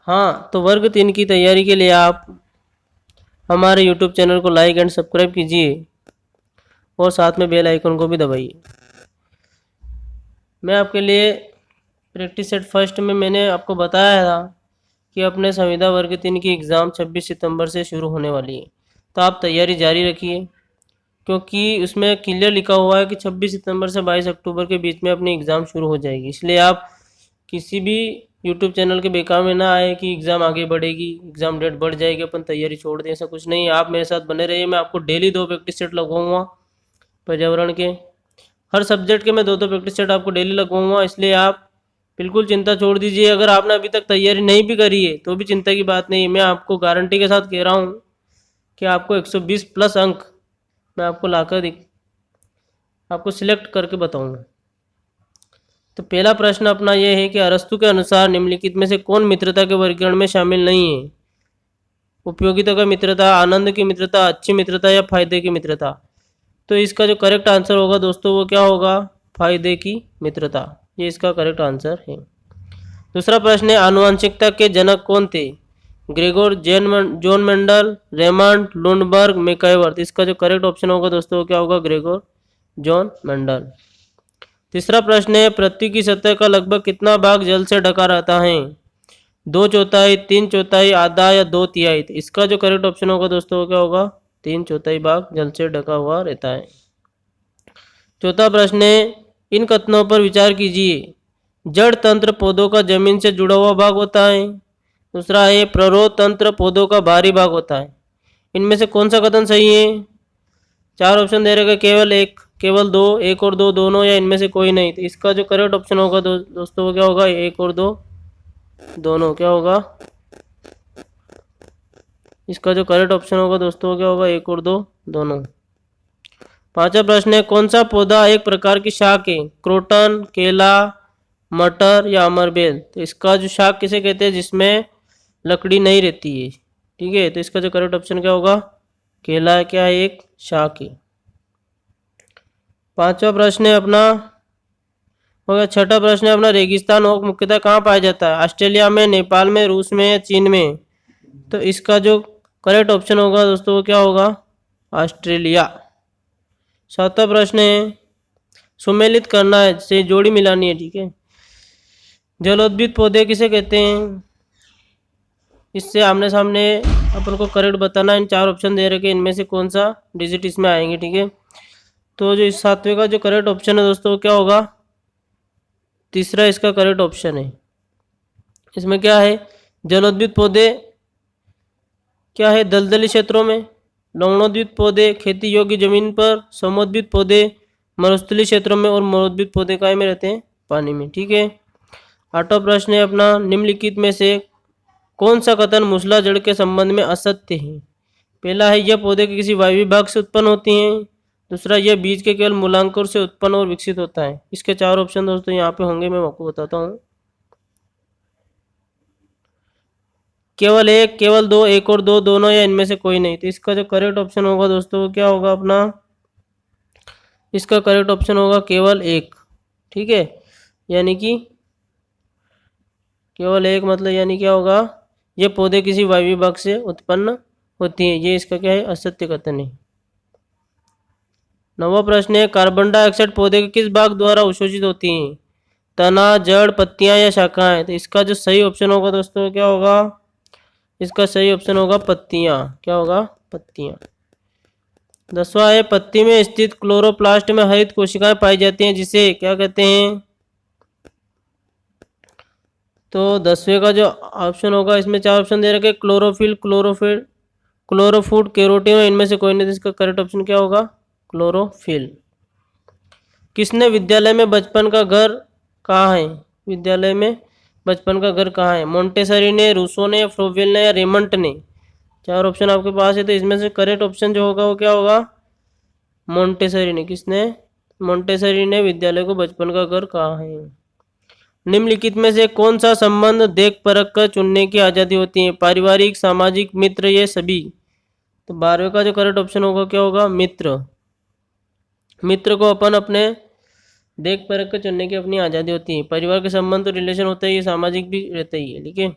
हाँ, तो वर्ग 3 की तैयारी के लिए आप हमारे यूट्यूब चैनल को लाइक एंड सब्सक्राइब कीजिए और साथ में बेल आइकन को भी दबाइए। मैं आपके लिए प्रैक्टिस सेट फर्स्ट में मैंने आपको बताया था कि अपने संविदा वर्ग 3 की एग्ज़ाम 26 सितंबर से शुरू होने वाली है, तो आप तैयारी जारी रखिए, क्योंकि उसमें क्लियर लिखा हुआ है कि 26 सितंबर से 22 अक्टूबर के बीच में अपनी एग्ज़ाम शुरू हो जाएगी। इसलिए आप किसी भी यूट्यूब चैनल के बेकार में ना आए कि एग्ज़ाम आगे बढ़ेगी, एग्ज़ाम डेट बढ़ जाएगी, अपन तैयारी छोड़ दें, ऐसा कुछ नहीं। आप मेरे साथ बने रहिए। मैं आपको डेली 2 प्रैक्टिस सेट लगवाऊँगा पर्यावरण के। हर सब्जेक्ट के मैं 2-2 प्रैक्टिस सेट आपको डेली लगवाऊँगा, इसलिए आप बिल्कुल चिंता छोड़ दीजिए। अगर आपने अभी तक तैयारी नहीं भी करी है तो भी चिंता की बात नहीं है। मैं आपको गारंटी के साथ कह रहा हूँ कि आपको 120 प्लस अंक मैं आपको लाकर आपको सिलेक्ट करके बताऊँगा। तो पहला प्रश्न अपना यह है कि अरस्तु के अनुसार निम्नलिखित में से कौन मित्रता के वर्गीकरण में शामिल नहीं है? उपयोगिता का मित्रता, आनंद की मित्रता, अच्छी मित्रता या फायदे की मित्रता? तो इसका जो करेक्ट आंसर होगा दोस्तों वो क्या होगा? फायदे की मित्रता, ये इसका करेक्ट आंसर है। दूसरा प्रश्न है, आनुवंशिकता के जनक कौन थे? Gregor, John Mendel, Raymond, Lundberg, MacIver? इसका जो करेक्ट ऑप्शन होगा दोस्तों क्या होगा? Gregor John Mendel. तीसरा प्रश्न है, पृथ्वी की सतह का लगभग कितना भाग जल से ढका रहता है? 2/4, 3/4, आधा या 2/3? इसका जो करेक्ट ऑप्शन होगा दोस्तों क्या होगा? 3/4 भाग जल से ढका हुआ रहता है। चौथा प्रश्न है, इन कथनों पर विचार कीजिए। जड़ तंत्र पौधों का जमीन से जुड़ा हुआ भाग होता है। दूसरा है, प्ररोध तंत्र पौधों का बाहरी भाग होता है। इनमें से कौन सा कथन सही है? 4 ऑप्शन दे रखे, केवल एक, केवल दो, एक और दो, दोनों या इनमें से कोई नहीं। तो इसका जो करेक्ट ऑप्शन होगा दोस्तों वो क्या होगा? एक और दो, दोनों। क्या होगा? इसका जो करेक्ट ऑप्शन होगा दोस्तों वो क्या होगा? एक और दो, दोनों। पांचवा प्रश्न है, कौन सा पौधा एक प्रकार की शाक है? क्रोटन, केला, मटर या अमरबेल? तो इसका जो शाक किसे कहते हैं? जिसमें लकड़ी नहीं रहती है। ठीक है, तो इसका जो करेक्ट ऑप्शन क्या होगा? केला क्या है? एक शाक है। पांचवा प्रश्न है अपना हो गया। छठा प्रश्न है अपना, रेगिस्तान ओक मुख्यतः कहाँ पाया जाता है? ऑस्ट्रेलिया में, नेपाल में, रूस में या चीन में? तो इसका जो करेक्ट ऑप्शन होगा दोस्तों वो क्या होगा? ऑस्ट्रेलिया। सातवां प्रश्न है, सुमेलित करना है, से जोड़ी मिलानी है। ठीक है, जलोद्भिद पौधे किसे कहते हैं? इससे आमने सामने अपन को करेक्ट बताना है। इन 4 ऑप्शन दे रखे, इनमें से कौन सा डिजिट इसमें आएंगे। ठीक है, तो जो इस 7वें का जो करेक्ट ऑप्शन है दोस्तों क्या होगा? तीसरा इसका करेक्ट ऑप्शन है। इसमें क्या है? जलोद्भिद पौधे क्या है? दलदली क्षेत्रों में। लवणोद्भिद पौधे खेती योग्य जमीन पर। समोद्भिद पौधे मरुस्थलीय क्षेत्रों में। और मरोद्भिद पौधे काय में रहते हैं? पानी में। ठीक है, आठवां प्रश्न है अपना, निम्नलिखित में से कौन सा कथन मूसला जड़ के संबंध में असत्य है? पहला है, यह पौधे के किसी वायु विभाग से उत्पन्न होती हैं। दूसरा, यह बीज के केवल मूलांकुर से उत्पन्न और विकसित होता है। इसके 4 ऑप्शन दोस्तों यहाँ पे होंगे, मैं आपको बताता हूँ। केवल एक, केवल दो, एक और दो, दोनों या इनमें से कोई नहीं। तो इसका जो करेक्ट ऑप्शन होगा दोस्तों वो क्या होगा अपना? इसका करेक्ट ऑप्शन होगा केवल एक। ठीक है, यानी कि केवल एक मतलब यानी क्या होगा? ये पौधे किसी वायु विभाग से उत्पन्न होती हैं। ये इसका क्या है? असत्य कथन है। 9वां प्रश्न है, कार्बन डाइऑक्साइड पौधे के किस भाग द्वारा अवशोषित होती हैं? तना, जड़, पत्तियां या शाखाएं? तो इसका जो सही ऑप्शन होगा दोस्तों क्या होगा? इसका सही ऑप्शन होगा पत्तियां। क्या होगा? पत्तियां। 10वां है, पत्ती में स्थित क्लोरोप्लास्ट में हरित कोशिकाएं पाई जाती हैं, जिसे क्या कहते हैं? तो 10वें का जो ऑप्शन होगा, इसमें 4 ऑप्शन दे रखे, क्लोरोफिल, क्लोरोफूड, कैरोटीन, इनमें से कोई नहीं। इसका करेक्ट ऑप्शन क्या होगा? क्लोरोफिल। किसने विद्यालय में बचपन का घर कहा है? विद्यालय में बचपन का घर कहाँ है? मोंटेसरी ने, रूसो ने, फ्रोवेल ने या रेमंड ने? 4 ऑप्शन आपके पास है, तो इसमें से करेक्ट ऑप्शन जो होगा वो क्या होगा? मोंटेसरी ने। किसने? मोंटेसरी ने विद्यालय को बचपन का घर कहा है। निम्नलिखित में से कौन सा संबंध देख परख कर चुनने की आज़ादी होती है? पारिवारिक, सामाजिक, मित्र, ये सभी? तो 12वें का जो करेक्ट ऑप्शन होगा क्या होगा? मित्र। मित्र को अपन अपने देख परख कर चुनने की अपनी आज़ादी होती है। परिवार के संबंध तो रिलेशन होता है, ये सामाजिक भी रहता ही है। ठीक है,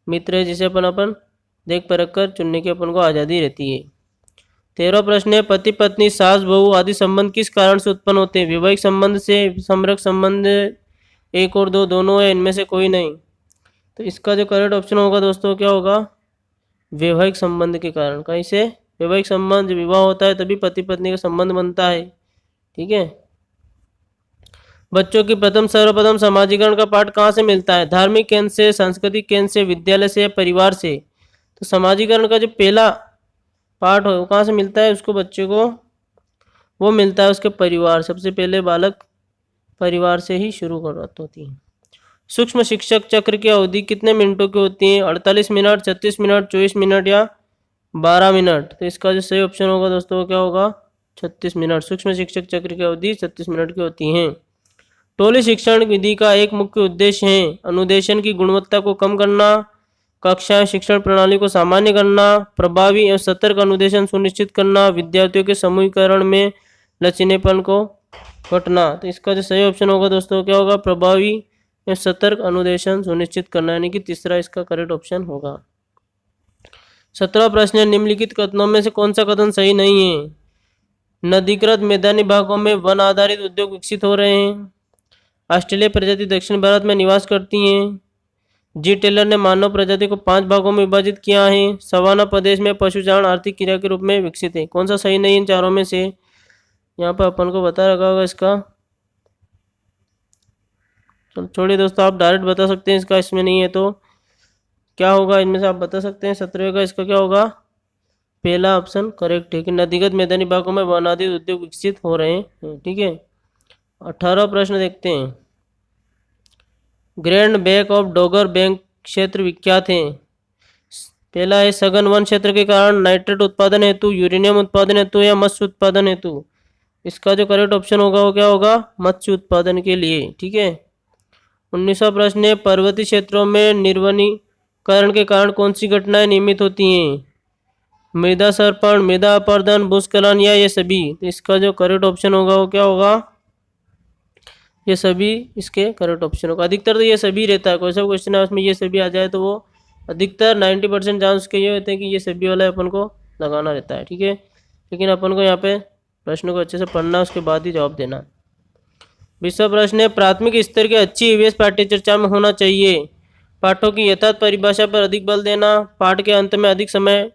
मित्र है जिसे अपन देख परख कर चुनने की अपन को आज़ादी रहती है। 13वां प्रश्न है, पति पत्नी सास बहू आदि संबंध किस कारण से उत्पन्न होते हैं? वैवाहिक संबंध से, समरक संबंध, एक और दो, दोनों है, इनमें से कोई नहीं। तो इसका जो करेक्ट ऑप्शन होगा दोस्तों क्या होगा? वैवाहिक संबंध के कारण। कहीं से? वैवाहिक संबंध, जब विवाह होता है तभी पति पत्नी का संबंध बनता है। ठीक है। बच्चों की सर्वप्रथम समाजीकरण का पाठ कहाँ से मिलता है? धार्मिक केंद्र से, सांस्कृतिक केंद्र से, विद्यालय से या परिवार से? तो समाजीकरण का जो पहला पाठ हो वो कहाँ से मिलता है उसको, बच्चे को? वो मिलता है उसके परिवार। सबसे पहले बालक परिवार से ही शुरुआत होती है। सूक्ष्म शिक्षक चक्र की अवधि कितने मिनटों की होती है? 48 मिनट, 36 मिनट, 24 मिनट या 12 मिनट? तो इसका जो सही ऑप्शन होगा दोस्तों क्या होगा? 36 मिनट। सूक्ष्म शिक्षक चक्र की अवधि 36 मिनट की होती है। टोली शिक्षण विधि का एक मुख्य उद्देश्य है अनुदेशन की गुणवत्ता को कम करना, कक्षा शिक्षण प्रणाली को सामान्य करना, प्रभावी एवं सतर्क अनुदेशन सुनिश्चित करना, विद्यार्थियों के समूहीकरण में लचीलेपन को घटना। तो इसका जो सही ऑप्शन होगा दोस्तों क्या होगा? प्रभावी एवं सतर्क अनुदेशन सुनिश्चित करना, यानी कि तीसरा इसका करेक्ट ऑप्शन होगा। 17वां प्रश्न है, निम्नलिखित कथनों में से कौन सा कथन सही नहीं है? नदीकृत मैदानी भागों में वन आधारित उद्योग विकसित हो रहे हैं। ऑस्ट्रेलिया प्रजाति दक्षिण भारत में निवास करती हैं। जी टेलर ने मानव प्रजाति को 5 भागों में विभाजित किया है। सवाना प्रदेश में पशुचारण आर्थिक क्रिया के रूप में विकसित है। कौन सा सही नहीं इन चारों में से? यहाँ पर अपन को बता रखा होगा इसका। चलो छोड़िए दोस्तों, आप डायरेक्ट बता सकते हैं इसका, इसमें नहीं है तो क्या होगा इनमें से आप बता सकते हैं। 17वें का इसका क्या होगा? पहला ऑप्शन करेक्ट है कि नदीगत मैदानी भागों में वन आधारित उद्योग विकसित हो रहे हैं। ठीक है। 18वां प्रश्न देखते हैं। Grand bank of Dogar bank क्षेत्र विख्यात है। पहला है सघन वन क्षेत्र के कारण, नाइट्रेट उत्पादन हेतु, यूरेनियम उत्पादन हेतु या मत्स्य उत्पादन हेतु? इसका जो करेक्ट ऑप्शन होगा वो क्या होगा? मत्स्य उत्पादन के लिए। ठीक है। 19वां प्रश्न है, पर्वतीय क्षेत्रों में निर्वनीकरण के कारण कौन सी घटनाएं नियमित होती हैं? मृदा सर्पण, मृदा अपरदन, भूस्खलन या ये सभी? तो इसका जो करेक्ट ऑप्शन होगा वो क्या होगा? ये सभी इसके करेक्ट ऑप्शन होगा। अधिकतर तो ये सभी रहता है, कोई सा क्वेश्चन है उसमें ये सभी आ जाए तो वो अधिकतर 90% चांस के ये होते हैं कि ये सभी वाला अपन को लगाना रहता है। ठीक है। लेकिन अपन को यहाँ पे प्रश्न को अच्छे से पढ़ना, उसके बाद ही जवाब देना। 20वां प्रश्न है, प्राथमिक स्तर की अच्छी ईवीएस पाठ्यचर्चा में होना चाहिए। पाठों की यथार्थ परिभाषा पर अधिक बल देना, पाठ के अंत में अधिक समय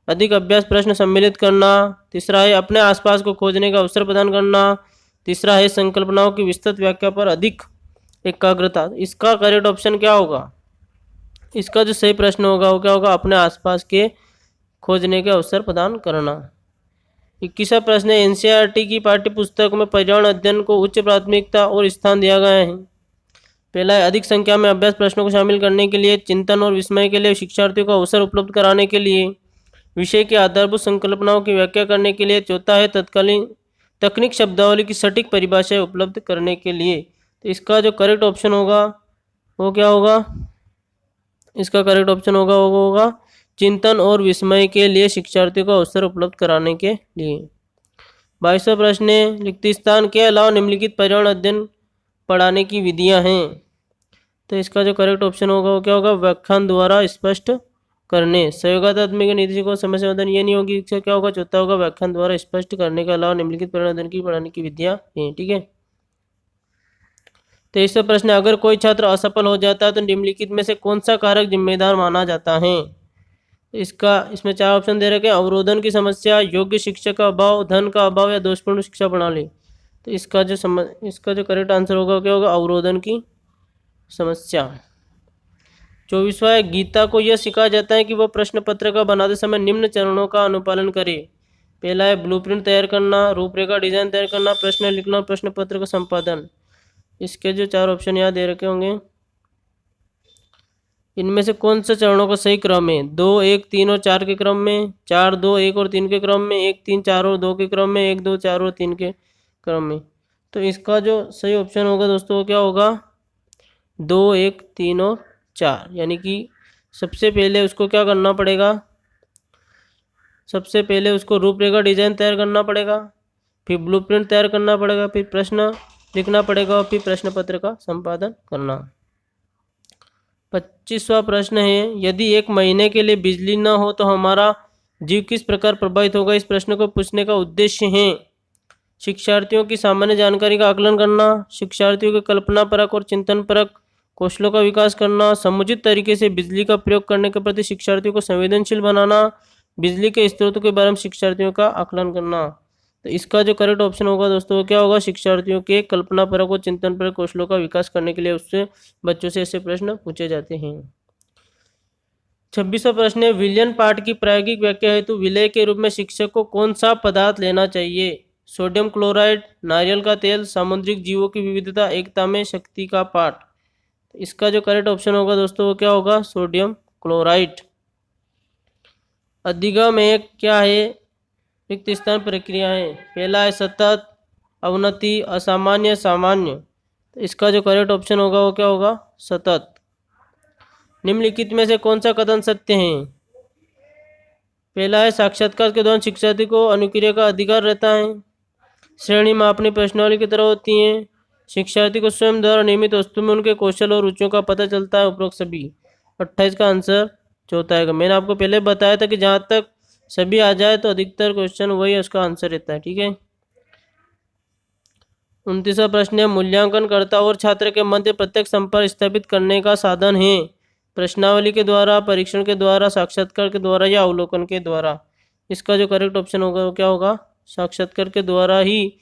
अधिक अभ्यास प्रश्न सम्मिलित करना। तीसरा है अपने आसपास को खोजने का अवसर प्रदान करना। तीसरा है संकल्पनाओं की विस्तृत व्याख्या पर अधिक एकाग्रता। इसका करेक्ट ऑप्शन क्या होगा? इसका जो सही प्रश्न होगा वो क्या होगा? अपने आसपास के खोजने के अवसर प्रदान करना। 21वां प्रश्न है, एनसीईआरटी की पाठ्य पुस्तक में पर्यावरण अध्ययन को उच्च प्राथमिकता और स्थान दिया गया है। पहला है अधिक संख्या में अभ्यास प्रश्नों को शामिल करने के लिए, चिंतन और विस्मय के लिए, शिक्षार्थियों को अवसर उपलब्ध कराने के लिए, विषय की आधारभूत संकल्पनाओं की व्याख्या करने के लिए। चौथा है तत्कालीन तकनीक शब्दावली की सटीक परिभाषाएं उपलब्ध करने के लिए। तो इसका जो करेक्ट ऑप्शन होगा वो क्या होगा? इसका करेक्ट ऑप्शन होगा वो होगा चिंतन और विस्मय के लिए, शिक्षार्थियों को अवसर उपलब्ध कराने के लिए। 22वां प्रश्न है, रिक्त स्थान के अलावा निम्नलिखित पर्यावरण अध्ययन पढ़ाने की विधियां हैं। तो इसका जो करेक्ट ऑप्शन होगा वो क्या होगा? व्याख्यान द्वारा स्पष्ट करने। सहयोगात्मक नीति को समस्या समाधान ये नहीं होगी, इसका क्या होगा? चौथा होगा व्याख्यान द्वारा स्पष्ट करने के अलावा निम्नलिखित पर्यावरण अध्ययन की पढ़ाने की विधियां हैं। ठीक है। 23वां प्रश्न, अगर कोई छात्र असफल हो जाता है तो निम्नलिखित में से कौन सा कारक जिम्मेदार माना जाता है? इसमें 4 ऑप्शन दे रखे हैं। अवरोधन की समस्या, योग्य शिक्षक का अभाव, धन का अभाव या दोषपूर्ण शिक्षा प्रणाली? तो इसका जो करेक्ट आंसर होगा क्या होगा? अवरोधन की समस्या। 24वां, गीता को यह सिखाया जाता है कि वह प्रश्न पत्र का बनाते समय निम्न चरणों का अनुपालन करे। पहला है ब्लूप्रिंट तैयार करना, रूपरेखा डिजाइन तैयार करना, प्रश्न लिखना और प्रश्न पत्र का संपादन। इसके जो 4 ऑप्शन यहाँ दे रखे होंगे, इनमें से कौन सा चरणों का सही क्रम है? 2, 1, 3 और 4 के क्रम में, 4, 2, 1 और 3 के क्रम में, 1, 3, 4 और 2 के क्रम में, 1, 2, 4 और 3 के क्रम में? तो इसका जो सही ऑप्शन होगा दोस्तों वो क्या होगा? 2, 1, 3 और 4। यानी कि सबसे पहले उसको क्या करना पड़ेगा? सबसे पहले उसको रूपरेखा डिजाइन तैयार करना पड़ेगा, फिर ब्लूप्रिंट तैयार करना पड़ेगा, फिर प्रश्न लिखना पड़ेगा और फिर प्रश्न पत्र का संपादन करना। 25वां प्रश्न है, यदि 1 महीने के लिए बिजली न हो तो हमारा जीव किस प्रकार प्रभावित होगा? इस प्रश्न को पूछने का उद्देश्य है शिक्षार्थियों की सामान्य जानकारी का आकलन करना, शिक्षार्थियों के कल्पना परक और चिंतन परक कौशलों का विकास करना, समुचित तरीके से बिजली का प्रयोग करने के प्रति शिक्षार्थियों को संवेदनशील बनाना, बिजली के स्रोतों के बारे में शिक्षार्थियों का आकलन करना। तो इसका जो करेक्ट ऑप्शन होगा दोस्तों वो क्या होगा? शिक्षार्थियों के कल्पना परक और चिंतन परक कौशलों का विकास करने के लिए उससे बच्चों से ऐसे प्रश्न पूछे जाते हैं। 26वां प्रश्न है, विलयन पाठ की प्रायोगिक व्याख्या हेतु विलय के रूप में शिक्षक को कौन सा पदार्थ लेना चाहिए? सोडियम क्लोराइड, नारियल का तेल, सामुद्रिक जीवों की विविधता, एकता में शक्ति का पाठ। इसका जो करेक्ट ऑप्शन होगा दोस्तों वो क्या होगा? Sodium chloride. अधिगम एक क्या है? रिक्त स्थान प्रक्रिया है। पहला है सतत, अवनति, असामान्य, सामान्य। तो इसका जो करेक्ट ऑप्शन होगा वो क्या होगा? सतत। निम्नलिखित में से कौन सा कथन सत्य है? पहला है साक्षात्कार के दौरान शिक्षार्थी को अनुक्रिया का अधिकार रहता है। श्रेणी मापनी प्रश्नावली की तरह होती है। शिक्षार्थी को स्वयं द्वारा निर्मित वस्तु में उनके कौशल और रुचियों का पता चलता है। उपरोक्त सभी। 28 का आंसर चौथा है। मैंने आपको पहले बताया था कि जहाँ तक सभी आ जाए तो अधिकतर क्वेश्चन वही उसका आंसर रहता है। ठीक है। 29वां प्रश्न है, मूल्यांकनकर्ता और छात्र के मध्य प्रत्यक्ष संपर्क स्थापित करने का साधन है। प्रश्नावली के द्वारा, परीक्षण के द्वारा, साक्षात्कार के द्वारा या अवलोकन के द्वारा। इसका जो करेक्ट ऑप्शन होगा वो क्या होगा? साक्षात्कार के द्वारा ही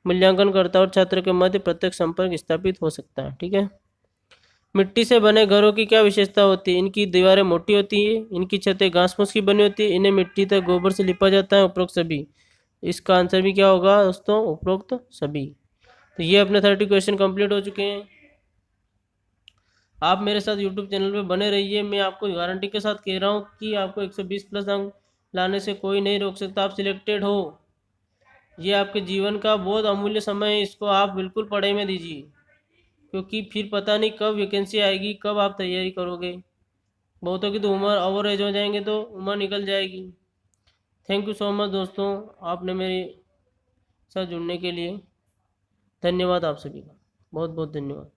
मूल्यांकनकर्ता और छात्र के मध्य प्रत्यक्ष संपर्क स्थापित हो सकता है। ठीक है। मिट्टी से बने घरों की क्या विशेषता होती है? इनकी दीवारें मोटी होती है, इनकी छतें घास फूस की बनी होती है, इन्हें मिट्टी तक गोबर से लिपा जाता है। उपरोक्त सभी। इसका आंसर भी क्या होगा दोस्तों? उपरोक्त सभी। तो ये अपने 30 क्वेश्चन कंप्लीट हो चुके हैं। आप मेरे साथ यूट्यूब चैनल पे बने रहिए। मैं आपको गारंटी के साथ कह रहा हूँ कि आपको 120 प्लस अंक लाने से कोई नहीं रोक सकता। आप सिलेक्टेड हो, ये आपके जीवन का बहुत अमूल्य समय है। इसको आप बिल्कुल पढ़ाई में दीजिए, क्योंकि फिर पता नहीं कब वैकेंसी आएगी, कब आप तैयारी करोगे। बहुतों की तो उम्र ओवर एज हो जाएंगे तो उम्र निकल जाएगी। थैंक यू सो मच दोस्तों, आपने मेरे साथ जुड़ने के लिए। धन्यवाद आप सभी का, बहुत बहुत धन्यवाद।